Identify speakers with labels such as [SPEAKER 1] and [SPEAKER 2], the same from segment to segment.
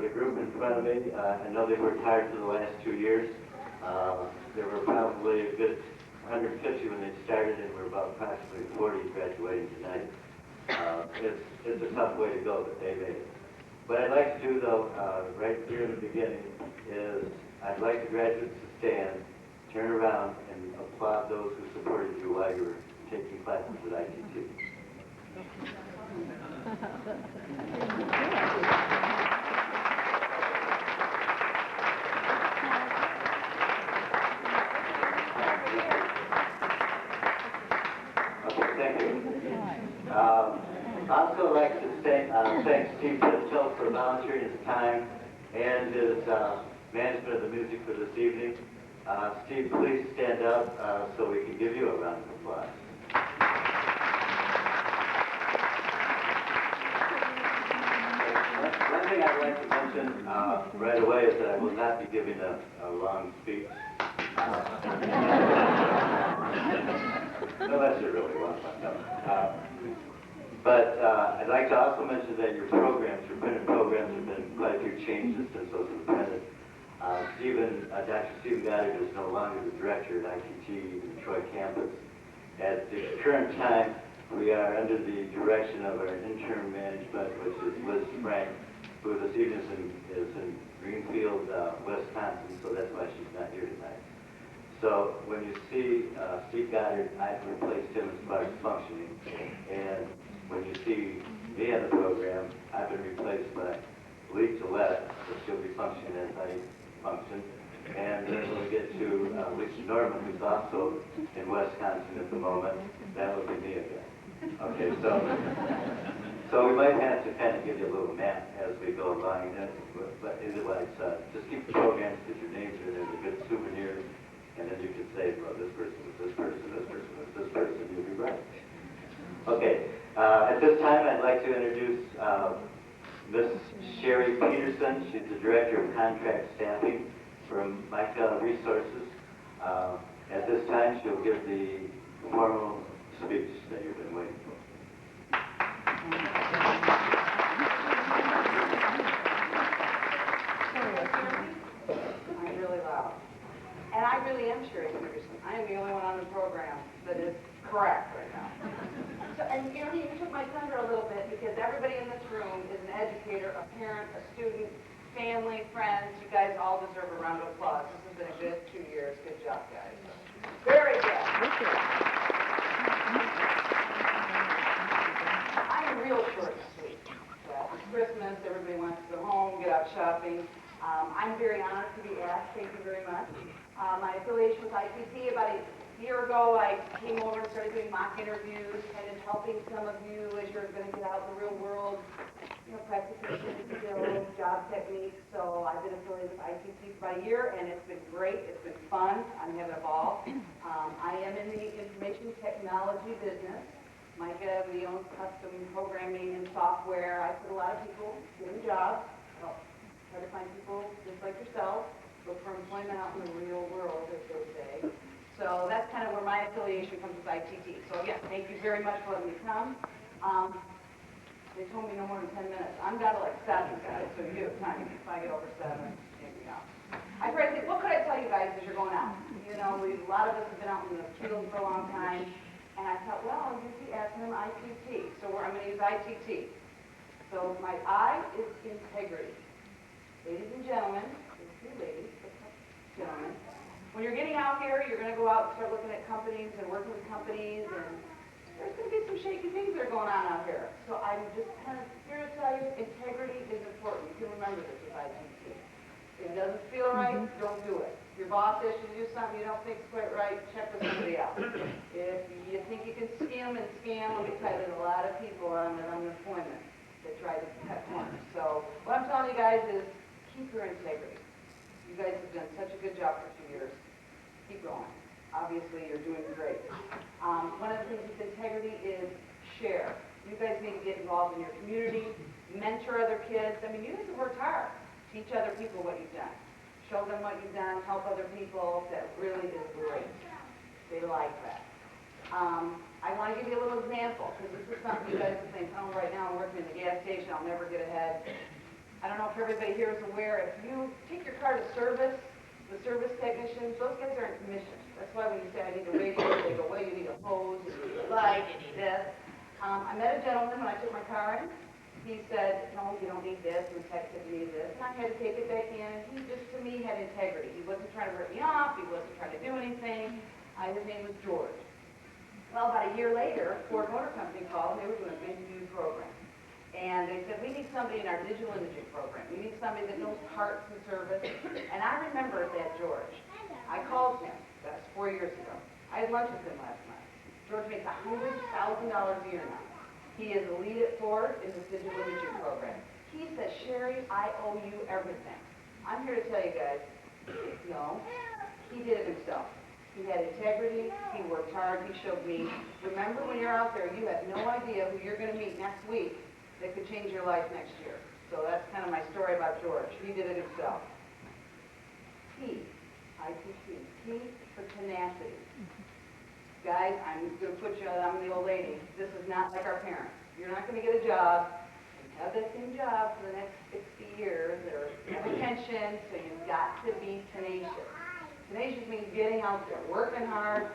[SPEAKER 1] the group in front of me, I know they worked hard for the last 2 years. There were probably a good 150 when they started, and we're about approximately 40 graduating tonight. It's a tough way to go, but they made it. What I'd like to do, though, right here in the beginning, is I'd like the graduates to stand, turn around, and applaud those who supported you while you were taking classes at ITT. Okay, thank you. I'd also like to thank Steve Pitzel for volunteering his time and his management of the music for this evening. Steve, please stand up so we can give you a round of applause. One thing I'd like to mention right away is that I will not be giving a long speech. Unless you really want one. But I'd like to also mention that your programs, your printed programs, have been quite a few changes since those were printed. Dr. Stephen Goddard is no longer the director at ITT Detroit campus. At the current time, we are under the direction of our interim management, which is Liz Frank, who this evening is in Greenfield, Wisconsin, so that's why she's not here tonight. So when you see Steve Goddard, I've replaced him as far as functioning. And when you see me on the program, I've been replaced by Lee Gillette, so she'll be functioning as I function. And then when we get to Lisa Norman, who's also in Wisconsin at the moment, that will be me again. Okay, so we might have to kind of give you a little map as we go along. But otherwise, just keep the programs, get your names in there, they're good souvenirs. And then you can say, well, this person was this person, this person was this person, you'll be right. Okay, at this time I'd like to introduce Miss Sherry Peterson. She's the Director of Contract Staffing from Micah Resources. At this time she'll give the formal speech that you've been waiting for.
[SPEAKER 2] I'm really loud. And I really am Sherry Peterson. I am the only one on the program that is correct right now. So, and you know, you took my thunder a little bit because everybody in this room is an educator, a parent, a student, family, friends. You guys all deserve a round of applause. This has been a good 2 years. Good job, guys. Very good. I'm real short and sweet. It's Christmas. Everybody wants to go home, get out shopping. I'm very honored to be asked. Thank you very much. My affiliation with ITT, about a year ago, I came over and started doing mock interviews, kind of helping some of you as you're going to get out in the real world, you know, practitioners, skills, job techniques. So I've been affiliated with ITT for about a year, and it's been great. It's been fun. I'm having a ball. I am in the information technology business. Micah, we own custom programming and software. I put a lot of people getting jobs. Try to find people just like yourself, look for employment out in the real world, as they say. So that's kind of where my affiliation comes with ITT. So again, thank you very much for letting me come. They told me no more than 10 minutes. I'm down to like 7, guys, so you have time. If I get over 7, take me out. I try to think, what could I tell you guys as you're going out? You know, a lot of us have been out in the field for a long time, and I thought, well, I'll use the acronym ITT. So I'm going to use ITT. So my I is integrity. Ladies and gentlemen, ladies, gentlemen, when you're getting out here, you're going to go out and start looking at companies and working with companies, and there's going to be some shaky things that are going on out here. So I'm just kind of here to tell you, integrity is important. You can remember this with ITT. If it doesn't feel right, don't do it. If your boss asks you to do something you don't think is quite right, check with somebody else. If you think you can skim and scam, let me tell you, there's a lot of people on unemployment that try to cut corners. So what I'm telling you guys is, keep your integrity. You guys have done such a good job for 2 years. Keep going. Obviously, you're doing great. One of the things with integrity is share. You guys need to get involved in your community, mentor other kids. I mean, you guys have worked hard. Teach other people what you've done. Show them what you've done. Help other people. That really is great. They like that. I want to give you a little example, because this is something you guys will think, oh, right now I'm working in the gas station. I'll never get ahead. I don't know if everybody here is aware, if you take your car to service, the service technicians, those guys aren't commissioned. That's why when you say, I need a radio, they go, well, you need a hose, you need a light, you need this. I met a gentleman when I took my car in. He said, no, you don't need this, and the tech said you need this. And I had to take it back in. He just, to me, had integrity. He wasn't trying to rip me off. He wasn't trying to do anything. His name was George. Well, about a year later, Ford Motor Company called, and they were doing a big new program. And they said, we need somebody in our digital imaging program. We need somebody that knows parts and service. And I remember that George. I called him. That was 4 years ago. I had lunch with him last night. George makes $100,000 a year now. He is a lead at Ford in this digital imaging program. He says, Sherry, I owe you everything. I'm here to tell you guys, no, he did it himself. He had integrity, he worked hard, he showed me. Remember when you're out there, you have no idea who you're going to meet next week that could change your life next year. So that's kind of my story about George. He did it himself. T, ITT, T for tenacity. Guys, I'm going to put you, I'm the old lady. This is not like our parents. You're not going to get a job and have that same job for the next 60 years or have a pension, so you've got to be tenacious. Tenacious means getting out there, working hard.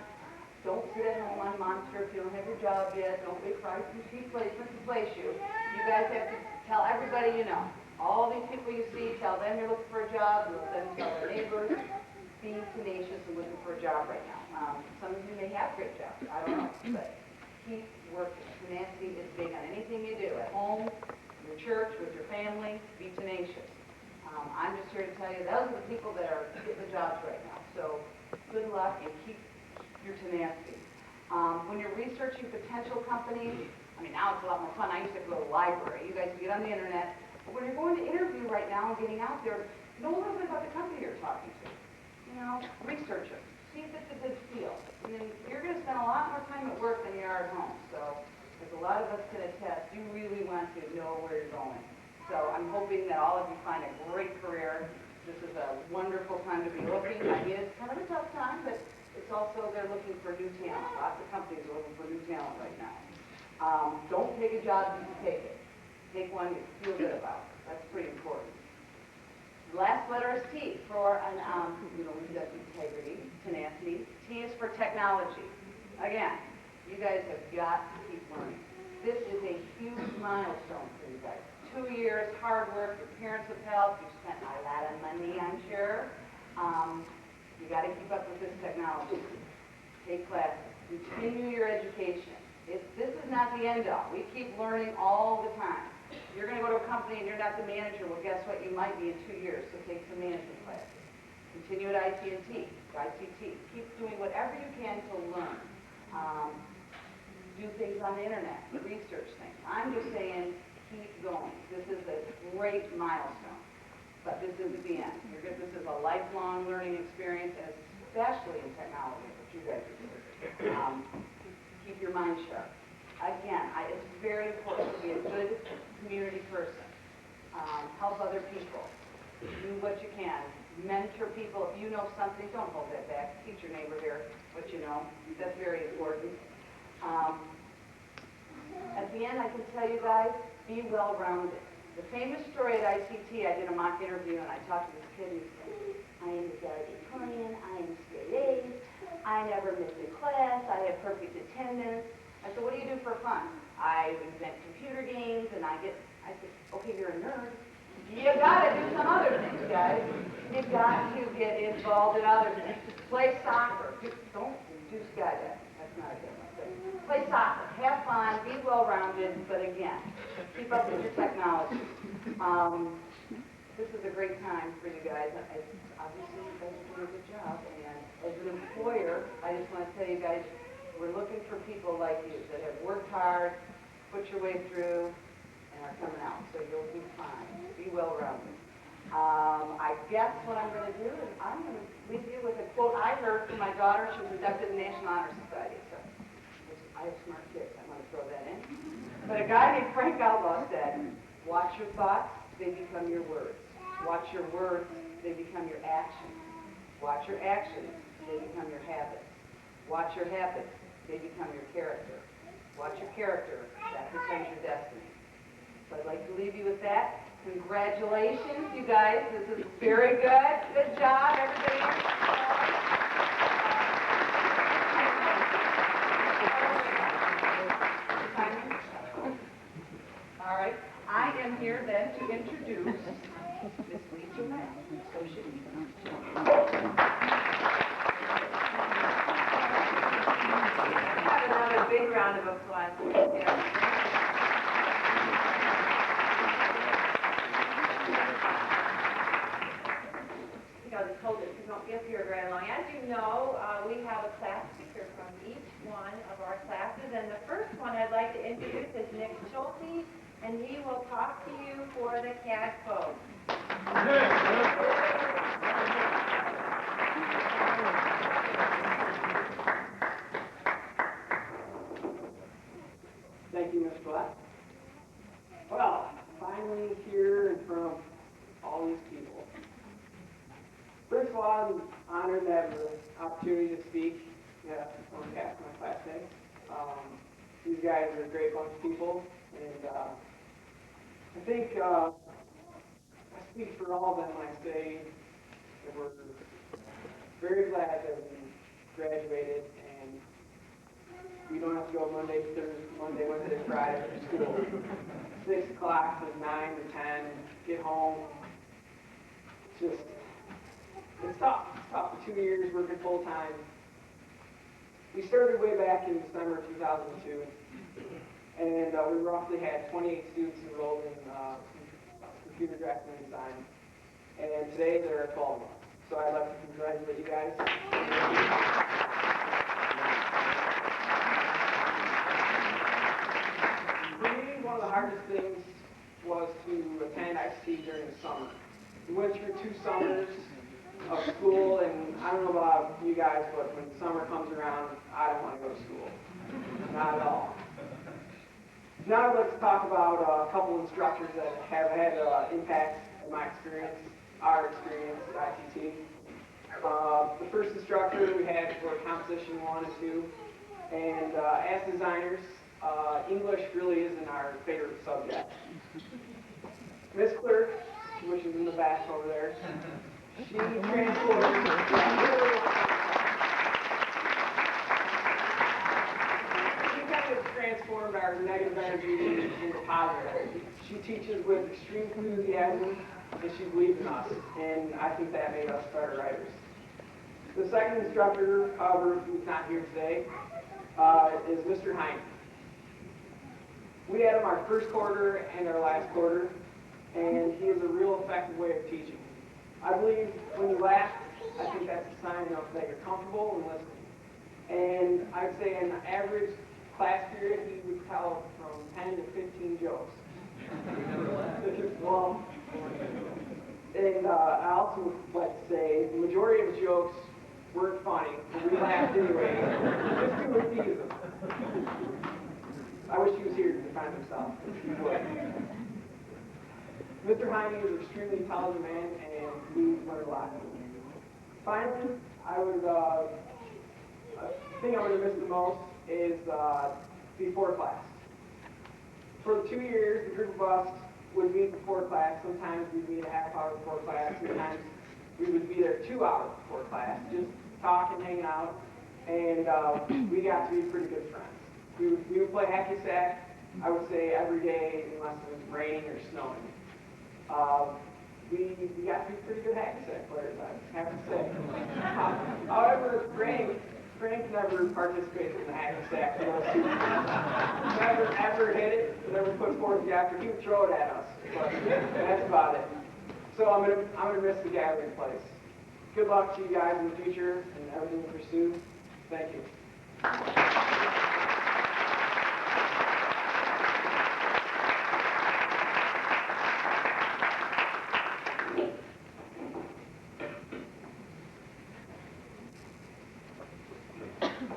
[SPEAKER 2] Don't sit at home on Monster if you don't have your job yet. Don't wait for ITT placement to place you. You guys have to tell everybody you know. All these people you see, tell them you're looking for a job. You'll then tell their neighbors. Be tenacious and looking for a job right now. Some of you may have great jobs. I don't know. But keep working. Tenacity is big on anything you do. At home, your church, with your family. Be tenacious. I'm just here to tell you, those are the people that are getting the jobs right now. So good luck and keep your tenacity. When you're researching potential companies, I mean, now it's a lot more fun. I used to go to the library. You guys can get on the internet. But when you're going to interview right now and getting out there, know a little bit about the company you're talking to. You know, research it. See if it's a good feel. I mean, you're going to spend a lot more time at work than you are at home. So, as a lot of us can attest, you really want to know where you're going. So, I'm hoping that all of you find a great career. This is a wonderful time to be looking. I mean, it's kind of a tough time, but it's also they're looking for new talent. Lots of companies are looking for new talent right now. Don't take a job just to take it. Take one you feel good about. That's pretty important. The last letter is T for we've got integrity, tenacity. T is for technology. Again, you guys have got to keep learning. This is a huge milestone for you guys. 2 years, hard work, your parents have helped, you've spent a lot of money, I'm sure. You got to keep up with this technology. Take classes. Continue your education. This is not the end all. We keep learning all the time. You're going to go to a company and you're not the manager. Well, guess what? You might be in 2 years, so take some management classes. Continue at ITT. Keep doing whatever you can to learn. Do things on the internet, research things. I'm just saying, keep going. This is a great milestone, but this isn't the end. This is a lifelong learning experience, and especially in technology, which you guys are doing. Keep your mind sharp. Again, it's very important to be a good community person. Help other people. Do what you can. Mentor people. If you know something, don't hold that back. Teach your neighbor here what you know. That's very important. At the end, I can tell you guys, be well-rounded. The famous story at ITT, I did a mock interview, and I talked to this kid who said, I am the valedictorian, I am straight A's, I never miss a class, I have perfect attendance. I said, what do you do for fun? I invent computer games, and I said, okay, you're a nerd. You gotta do some other things, guys. You got to get involved in other things. Play soccer. Don't do skydiving. That's not a good one. Play soccer. Have fun. Be well-rounded. But again, keep up with your technology. This is a great time for you guys. Obviously, you guys are doing a good job. And as an employer, I just want to tell you guys, we're looking for people like you that have worked hard, put your way through, and are coming out. So you'll be fine. Be well-rounded. I guess what I'm going to do is I'm going to leave you with a quote I heard from my daughter. She was inducted in the National Honor Society. So I have smart kids. I want to throw that in. But a guy named Frank Outlaw said, watch your thoughts, they become your words. Watch your words, they become your actions. Watch your actions, they become your habits. Watch your habits, they become your character. Watch your character, that becomes your destiny. So I'd like to leave you with that. Congratulations, you guys. This is very good. Good job, everybody. All right. I am here then to introduce Miss Lisa Mack, Associate Dean. Have another big round of applause. Just hold it, because don't be up here very long. As you know, we have a class speaker from each one of our classes, and the first one I'd like to introduce is Nick Schulte, and he will talk to you for the CAD code.
[SPEAKER 3] Thank you, Ms. Black. Well, finally here in front of all these people. First of all, I'm honored to have the opportunity to speak on behalf of my classmates. These guys are a great bunch of people, and I think I speak for all of them when I say that we're very glad that we graduated and we don't have to go Monday, Wednesday, Friday to school. 6 o'clock to 9 to 10, get home. It's tough. It's tough for 2 years working full time. We started way back in December 2002, and we roughly had 28 students enrolled in computer drafting and design. And today there are 12 of us. So I'd like to congratulate you guys. For me, one of the hardest things was to attend ITT during the summer. We went through 2 summers of school, and I don't know about you guys, but when summer comes around, I don't want to go to school. Not at all. Now I'd like to talk about a couple instructors that have had impact in my experience, our experience at ITT. The first instructor we had for composition 1 and 2, and as designers, English really isn't our favorite subject. Miss Clerk, which is in the back over there, she transformed our negative energy into positive energy. She teaches with extreme enthusiasm, and she believes in us, and I think that made us better writers. The second instructor, however, who's not here today, is Mr. Heine. We had him our first quarter and our last quarter, and he is a real effective way of teaching. I believe when you laugh, I think that's a sign that you're comfortable and listening. And I'd say in an average class period, he would tell from 10 to 15 jokes. Well, and I also would like to say the majority of his jokes weren't funny, but we laughed anyway, just to appease him. I wish he was here to defend himself. Mr. Heine is an extremely intelligent man, and we learned a lot. Finally, the thing I'm going to miss the most is before class. For the 2 years, the group of us would meet before class. Sometimes we'd meet a half hour before class. Sometimes we would be there 2 hours before class, just talking, hanging out, and we got to be pretty good friends. We would play hacky sack, I would say, every day unless it was raining or snowing. We got to be pretty good hacky sack players, I have to say. However, Frank never participated in the hacky sack. Never ever hit it, never put forth the effort. He would throw it at us, but that's about it. So I'm gonna miss the gathering place. Good luck to you guys in the future and everything you pursue. Thank you.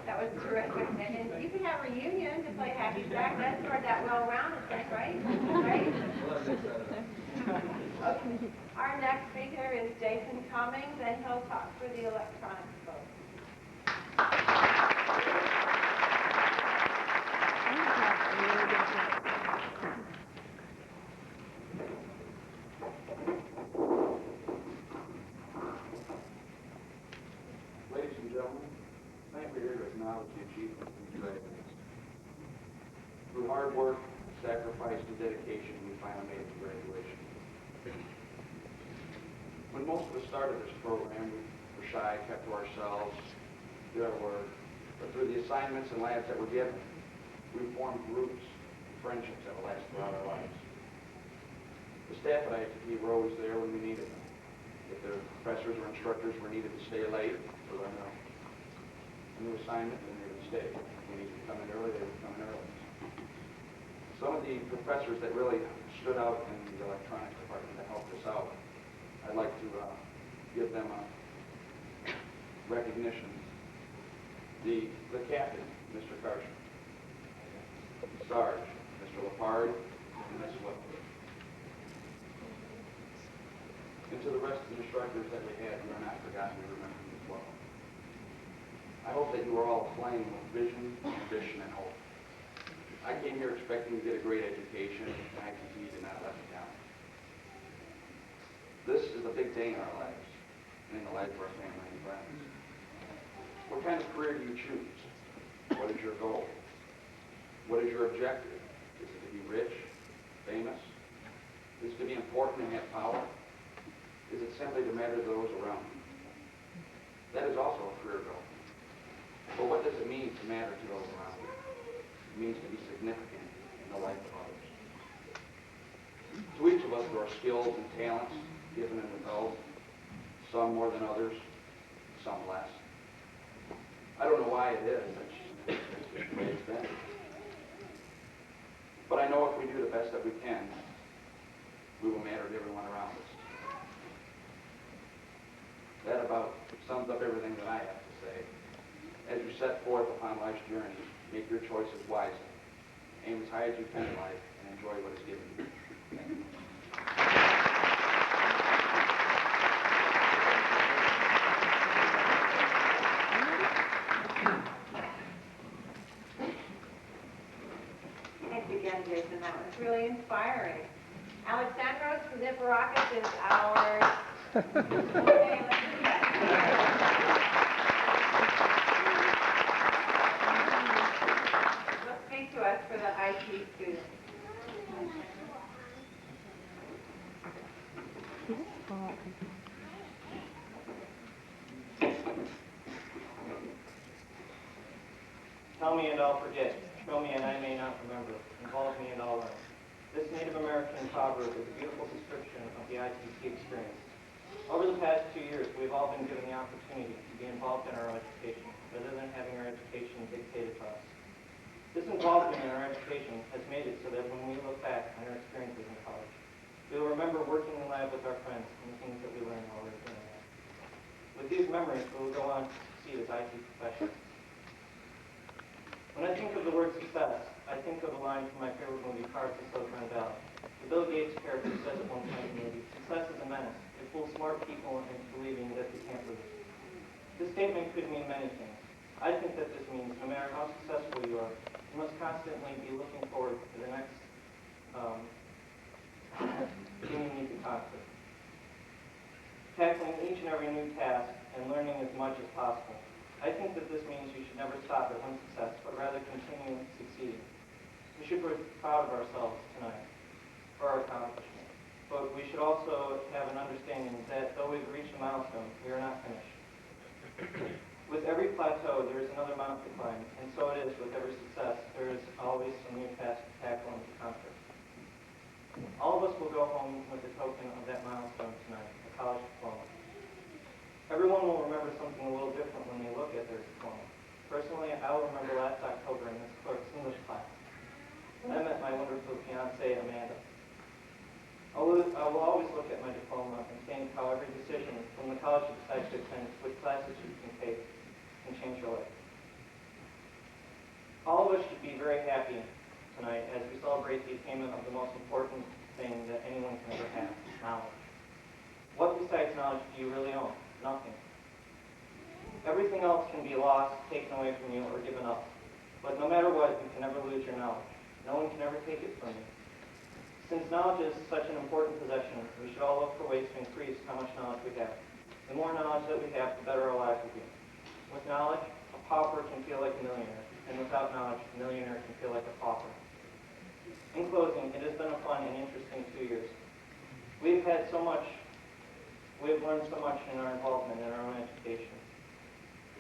[SPEAKER 2] That was terrific. And you can have a reunion to play hacky sack. That's sort of that well-rounded thing, right? Right? Okay. Our next speaker is Jason Cummings, and he'll talk for the electronics folks.
[SPEAKER 4] achievement we graduate. Through hard work, sacrifice, and dedication, we finally made it to graduation. When most of us started this program, we were shy, kept to ourselves, did our work. But through the assignments and labs that were given, we formed groups and friendships that will last throughout our lives. The staff at ITT were always there when we needed them. If their professors or instructors were needed to stay late for a new assignment, then they would stay. If we needed to come in early, they would come in early. Some of the professors that really stood out in the electronics department that helped us out, I'd like to give them a recognition. The captain, Mr. Carson, Sarge, Mr. Lepard, and Ms. Whitler. And to the rest of the instructors that we had, you are not forgotten, we remember you as well. I hope that you are all aflame with vision, ambition, and hope. I came here expecting to get a great education, and ITT did not let me down. This is a big day in our lives, and in the life of our family and friends. What kind of career do you choose? What is your goal? What is your objective? Is it to be rich, famous? Is it to be important and have power? Is it simply to matter to those around you? That is also a career goal. But what does it mean to matter to those around you? It means to be significant in the life of others. To each of us, there are skills and talents given and withheld, some more than others, some less. I don't know why it is. That's just the way it's been. But I know if we do the best that we can, we will matter to everyone around us. That about sums up everything that I have to say. As you set forth upon life's journey, make your choices wisely. Aim as high as you can in life and enjoy what is given you. Thank you.
[SPEAKER 5] Thanks again, Jason. That was really inspiring. Alexandros Niparakis is our... Okay, let's do that. Let's speak to us for the IT students.
[SPEAKER 6] Tell me and I'll forget. Show me and I may not remember. Involve me and I'll learn. This Native American proverb is a beautiful description of the ITT experience. Over the past 2 years, we've all been given the opportunity to be involved in our education, rather than having our education dictated to us. This involvement in our education has made it so that when we look back on our experiences in college, we will remember working in the lab with our friends and the things that we learned while we were doing that. With these memories, we will go on to succeed as IT professionals. When I think of the word success, I think of a line from my favorite movie, Cars of Silicon Valley. The Bill Gates character says at one point in the movie, "Success is a menace. It fools smart people into believing that they can't lose." This statement could mean many things. I think that this means no matter how successful you are, you must constantly be looking forward to the next thing you need to conquer. Tackling each and every new task and learning as much as possible. I think that this means you should never stop at one success, but rather continue succeeding. We should be proud of ourselves tonight for our accomplishment. But we should also have an understanding that though we've reached a milestone, we are not finished. With every plateau, there is another mountain to climb, and so it is with every success. There is always some new task to tackle and to conquer. All of us will go home with a token of that milestone tonight, a college diploma. Everyone will remember something a little different when they look at their diploma. Personally, I will remember last October in this clerk's English class. I met my wonderful fiancée, Amanda. I will always look at my diploma and think how every decision from the college you decide to attend, which classes you can take, can change your life. All of us should be very happy tonight as we celebrate the attainment of the most important thing that anyone can ever have, knowledge. What besides knowledge do you really own? Nothing. Everything else can be lost, taken away from you, or given up. But no matter what, you can never lose your knowledge. No one can ever take it from you. Since knowledge is such an important possession, we should all look for ways to increase how much knowledge we have. The more knowledge that we have, the better our lives will be. With knowledge, a pauper can feel like a millionaire. and without knowledge, a millionaire can feel like a pauper. In closing, it has been a fun and interesting 2 years. We've learned so much in our involvement in our own education.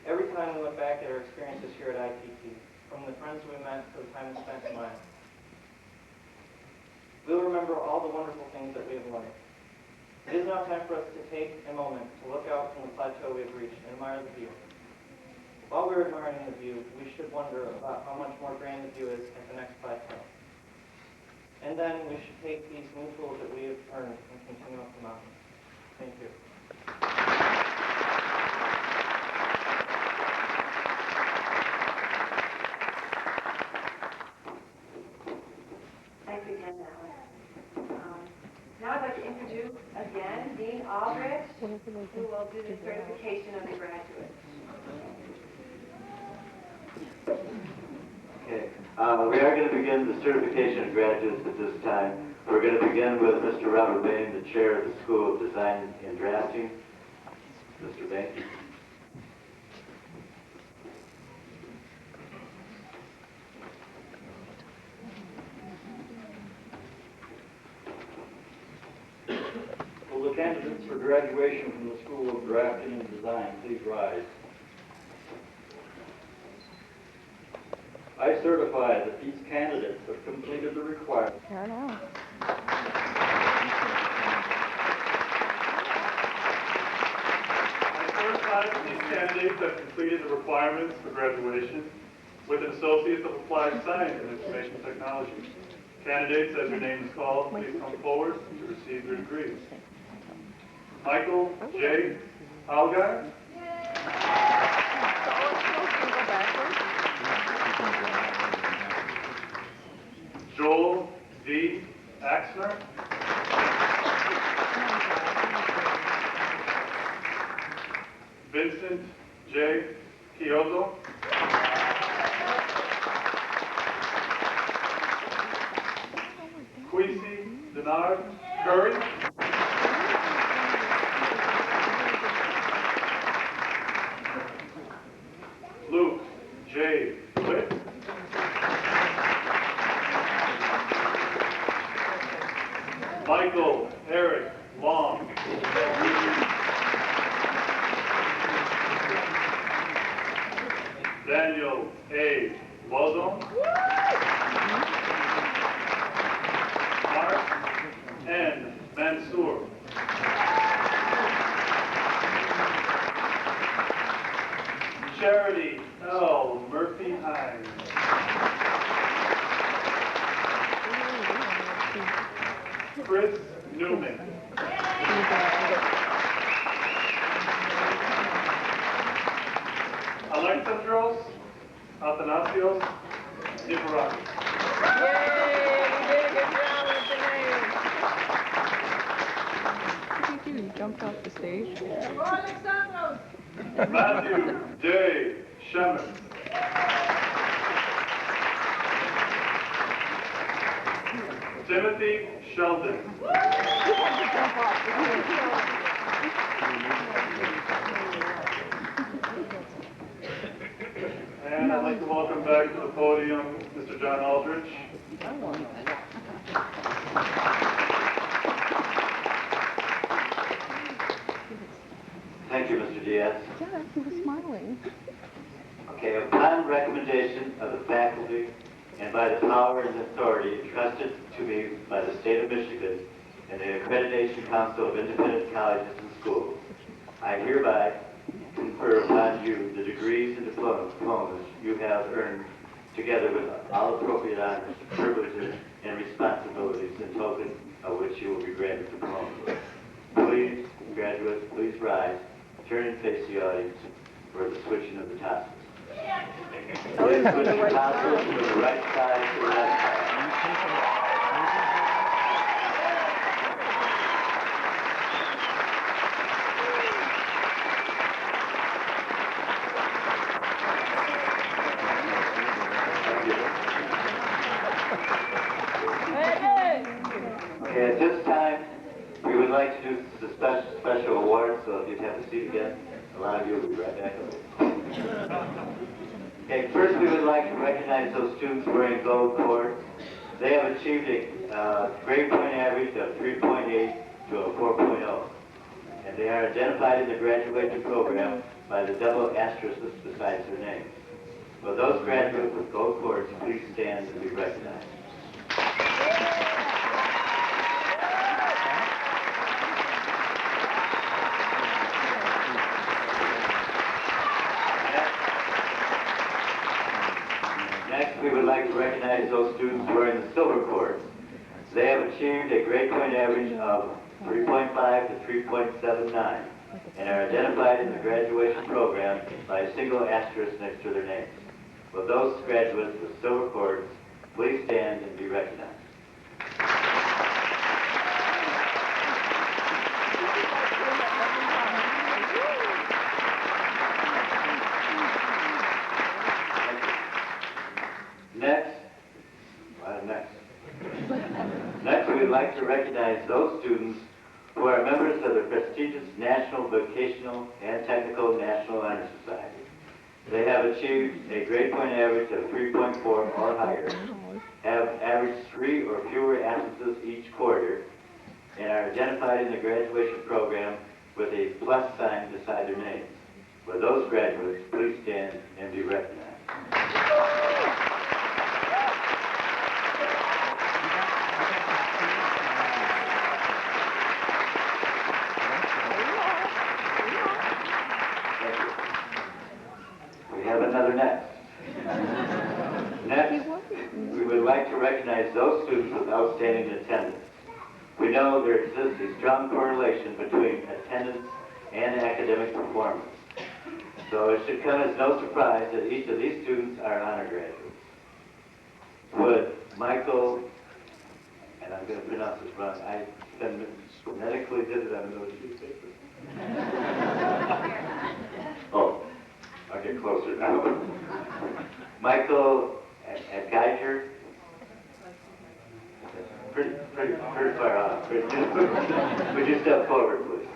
[SPEAKER 6] Every time we look back at our experiences here at ITT, from the friends we met to the time spent smiling, we'll remember all the wonderful things that we have learned. It is now time for us to take a moment to look out from the plateau we have reached and admire the view. While we're admiring the view, we should wonder about how much more grand the view is at the next plateau. And then we should take these new tools that we have earned and continue up the mountain. Thank you.
[SPEAKER 5] Thank you again, Alex. Now I'd like to introduce again Dean Aldrich, who will do the certification of the graduates.
[SPEAKER 1] Okay, we are going to begin the certification of graduates at this time. We're going to begin with Mr. Robert Bain, the chair of the School of Design and Drafting. Mr. Bain.
[SPEAKER 7] Will the candidates for graduation from the School of Drafting and Design please rise? I certify that these candidates have completed the requirements.
[SPEAKER 8] I don't know.
[SPEAKER 9] I certify that these candidates have completed the requirements for graduation with an Associate of Applied Science and Information Technology. Candidates, as your name is called, please come forward to receive your degrees. Michael J. Algar. Joel V. Axner. Vincent J. Chiozo. Quisi Denard Curry. Luke J. Witt. Michael Eric Long. Daniel A. Waldon. Mark N. Mansour. Charity L. Murphy Hines. Chris Newman. Alexandros Athanasios Niparakis.
[SPEAKER 8] What did you do? You jumped off the stage?
[SPEAKER 9] Matthew J. Shemin. Timothy Sheldon. And I'd like to welcome back to the podium Mr. John Aldrich.
[SPEAKER 1] Thank you, Mr. Diaz.
[SPEAKER 8] Yeah, he was smiling.
[SPEAKER 1] Okay, upon recommendation of the faculty and by the power and authority entrusted to me by the state of Michigan and the Accreditation Council of Independent Colleges and Schools, I hereby confer upon you the degrees and diplomas you have earned together with all appropriate honors, privileges, and responsibilities in token of which you will be granted diplomas. Please, graduates, please rise, turn and face the audience for the switching of the tassels. Please switch your tassels from the right side to the left side. Okay, at this time, we would like to do the special award, so if you'd have a seat again, a lot of you will be right back up. Okay, first we would like to recognize those students wearing gold cords. They have achieved a grade point average of 3.8 to a 4.0. And they are identified in the graduation program by the double asterisks beside their names. Will those graduates with gold cords please stand and be recognized? Next, we would like to recognize those students wearing the silver cords. They have achieved a grade point average of 3.5 to 3.79 and are identified in the graduation program by a single asterisk next to their names. Will those graduates with silver cords please stand and be recognized? Next, we would like to recognize those students who are members of the prestigious National Vocational and Technical National Honor Society. They have achieved a grade point average of 3.4 or higher, have averaged 3 or fewer absences each quarter, and are identified in the graduation program with a plus sign beside their names. Will those graduates please stand and be recognized? We have another next. Next, we would like to recognize those students with outstanding attendance. We know there exists a strong correlation between attendance and academic performance. So it should come as no surprise that each of these students are honor graduates. Would Michael, and I'm going to pronounce this wrong, I phonetically did it on those sheet papers. Oh, I'll get closer now. Michael Geiger. Pretty far off. Would you step forward, please?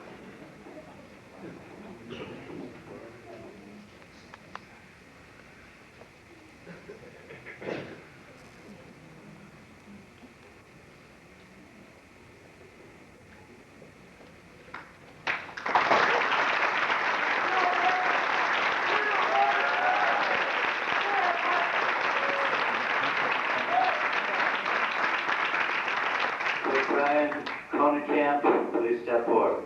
[SPEAKER 1] Brian Konenkamp, please step forward.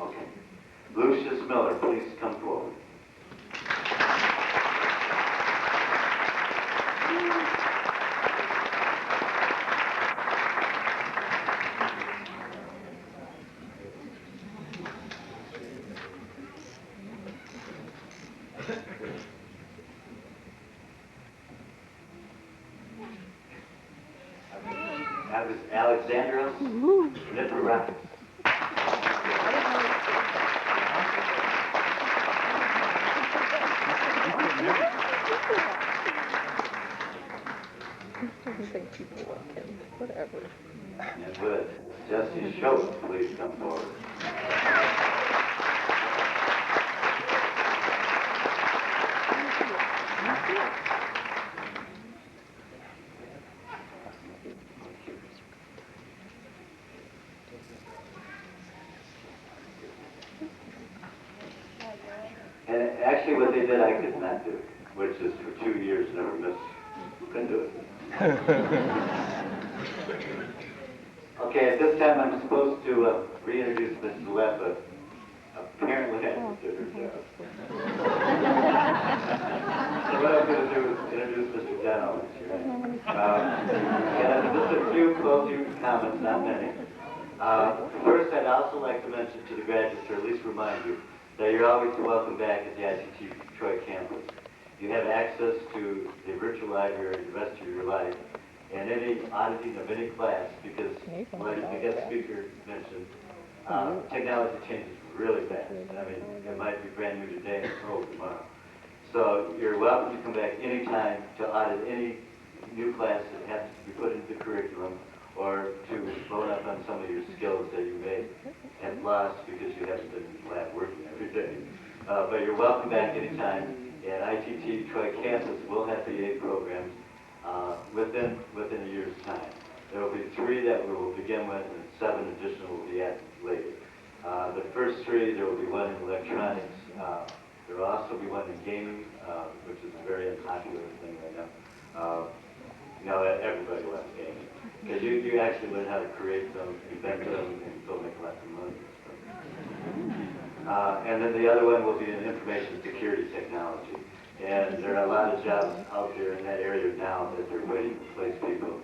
[SPEAKER 1] Okay. Lucius Miller, please come forward. Alexandros Niparakis.
[SPEAKER 8] I think people like him. Whatever.
[SPEAKER 1] And would Jesse Schultz please come forward? And actually what they did I could not do, which is for 2 years never missed. Couldn't do it. Okay, at this time I'm supposed to reintroduce Mrs. Leff, but apparently I didn't do her job. So what I'm going to do is introduce Mr. Deno. And just a few closing comments, not many. First, I'd also like to mention to the graduates, or at least remind you, that you're always welcome back at the ITT Detroit campus. You have access to the virtual library the rest of your life, and any auditing of any class, because like the guest speaker mentioned, technology changes really fast. I mean, it might be brand new today and it's old tomorrow. So you're welcome to come back anytime to audit any new class that happens to be put into the curriculum, or to load up on some of your skills that you may have lost because you haven't been in the lab working every but you're welcome back anytime. And ITT Troy campus will have BA programs within a year's time. There will be 3 that we will begin with, and 7 additional will be added later. The first 3, there will be 1 in electronics. There will also be 1 in gaming, which is a very unpopular thing right now. Everybody wants gaming. Because you actually learn how to create them, invent them, and still make lots of money. And then the other one will be in information security technology. And there are a lot of jobs out there in that area now that they're waiting to place people.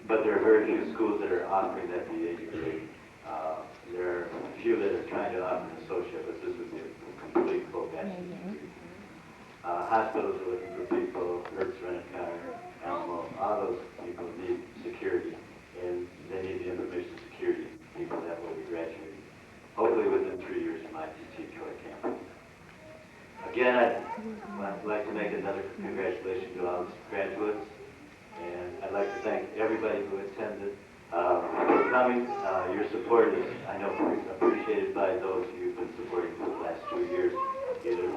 [SPEAKER 1] But there are very few schools that are offering that BA degree. There are a few that are trying to offer an associate, but this would be a complete full bachelor's degree. Hospitals are looking for people, Hertz Rent-A-Car, Alamo, all those people need security, and they need the information security people that will be graduating, hopefully within 3 years from ITT Troy campus. Again, I'd like to make another congratulations to all the graduates, and I'd like to thank everybody who attended for coming. Your support is, I know, appreciated by those you've been supporting for the last 2 years, either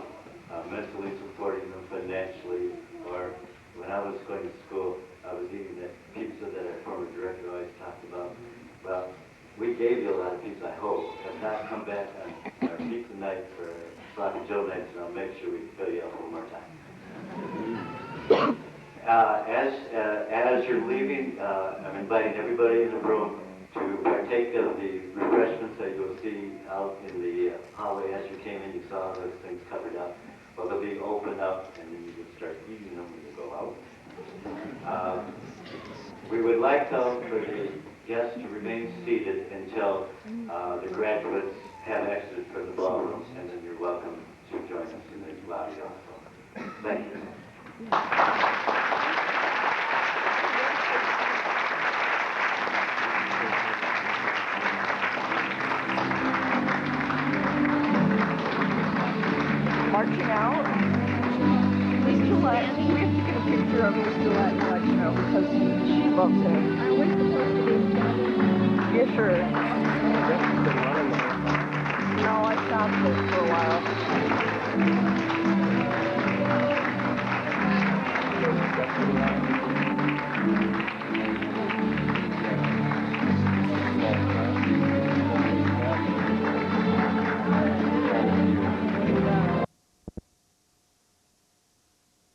[SPEAKER 1] mentally supporting them financially, or when I was going to school, I was eating that pizza that our former director always talked about. Well, we gave you a lot of pizza, I hope. If not, come back on our pizza night for Sloppy Joe nights, and I'll make sure we fill you up one more time. As you're leaving, I'm inviting everybody in the room to partake of the refreshments that you'll see out in the hallway. As you came in, you saw those things covered up. Well, they'll be opened up, and then you can start eating them when you go out. We would like, though, for the guests to remain seated until the graduates have exited from the ballrooms, and then you're welcome to join us in the lobby also. Thank you.
[SPEAKER 8] Marching out. Miss Gillette, we have to get a picture of Miss Gillette and let you know because she loves him. Are we supposed to be standing? Yeah, sure. No, I stopped it for a while.